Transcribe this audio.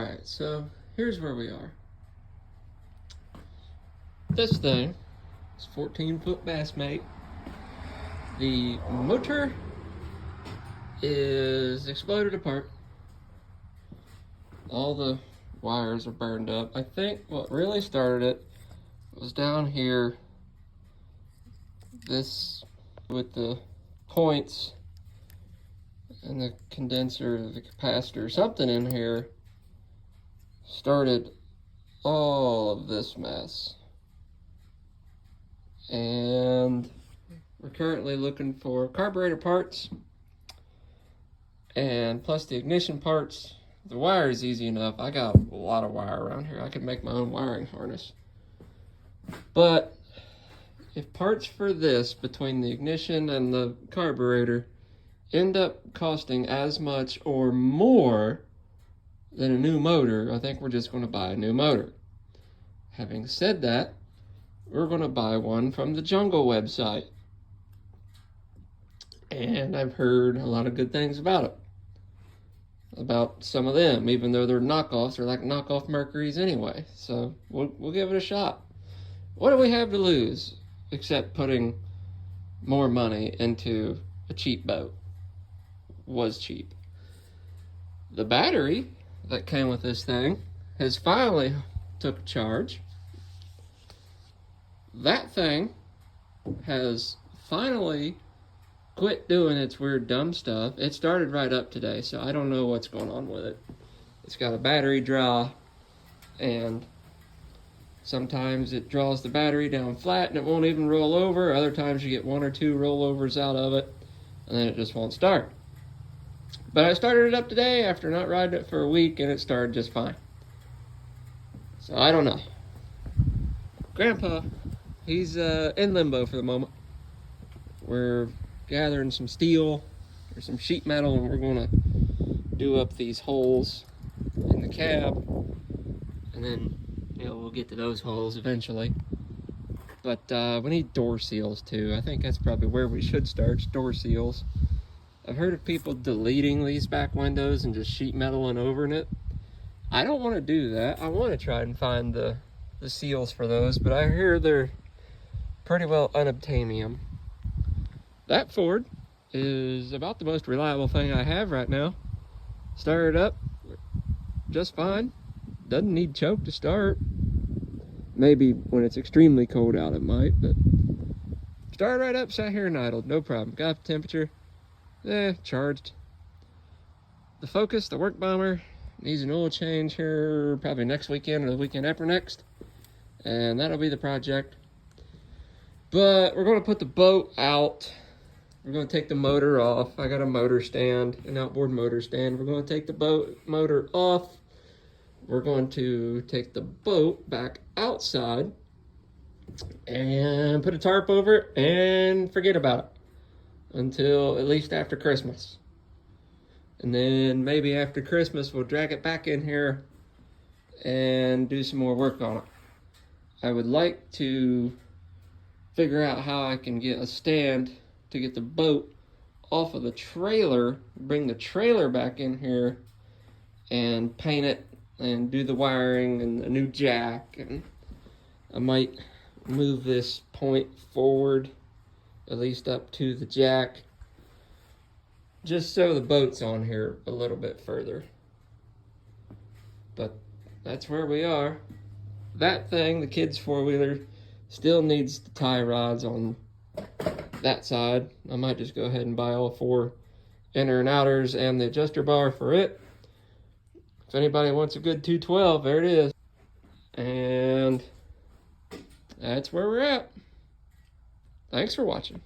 Alright, so here's where we are. This thing is 14-foot Bassmate. The motor is exploded apart. All the wires are burned up. I think what really started it was down here, this with the points and the condenser, the capacitor, something in here started all of this mess. And we're currently looking for carburetor parts and plus the ignition parts. The wire is easy enough. I got a lot of wire around here. I could make my own wiring harness. But if parts for this between the ignition and the carburetor end up costing as much or more than a new motor, I think we're just going to buy a new motor. Having said that, we're going to buy one from the Jungle website. And I've heard a lot of good things about it. About some of them, even though they're knockoffs, they're like knockoff Mercuries anyway. So we'll give it a shot. What do we have to lose except putting more money into a cheap boat? Was cheap. The battery that came with this thing has finally took a charge. That thing has finally quit doing its weird dumb stuff. It started right up today, so I don't know what's going on with it. It's got a battery draw, and sometimes it draws the battery down flat and it won't even roll over. Other times you get one or two rollovers out of it, and then it just won't start. But I started it up today after not riding it for a week, and it started just fine. So I don't know. Grandpa, he's in limbo for the moment. We're gathering some steel or some sheet metal, and we're going to do up these holes in the cab, and then we'll get to those holes eventually. But we need door seals too. I think that's probably where we should start, door seals. I've heard of people deleting these back windows and just sheet metaling over in it. I don't want to do that. I want to try and find the seals for those, but I hear they're pretty well unobtainium. That Ford is about the most reliable thing I have right now. Started up just fine. Doesn't need choke to start. Maybe when it's extremely cold out it might, but started right up, sat here and idled, no problem. Got the temperature, charged. The Focus, the work bomber, needs an oil change here probably next weekend or the weekend after next, and that'll be the project. But we're going to put the boat out. We're going to take the motor off. I got a motor stand, an outboard motor stand. We're going to take the boat motor off. We're going to take the boat back outside and put a tarp over it and forget about it until at least after Christmas. And then maybe after Christmas, we'll drag it back in here and do some more work on it. I would like to figure out how I can get a stand to get the boat off of the trailer, bring the trailer back in here and paint it and do the wiring and a new jack. And I might move this point forward, at least up to the jack, just so the boat's on here a little bit further. But that's where we are. That thing, the kids' four-wheeler, still needs the tie rods on that side. I might just go ahead and buy all four inner and outers and the adjuster bar for it. If anybody wants a good 212, there it is. And that's where we're at. Thanks for watching.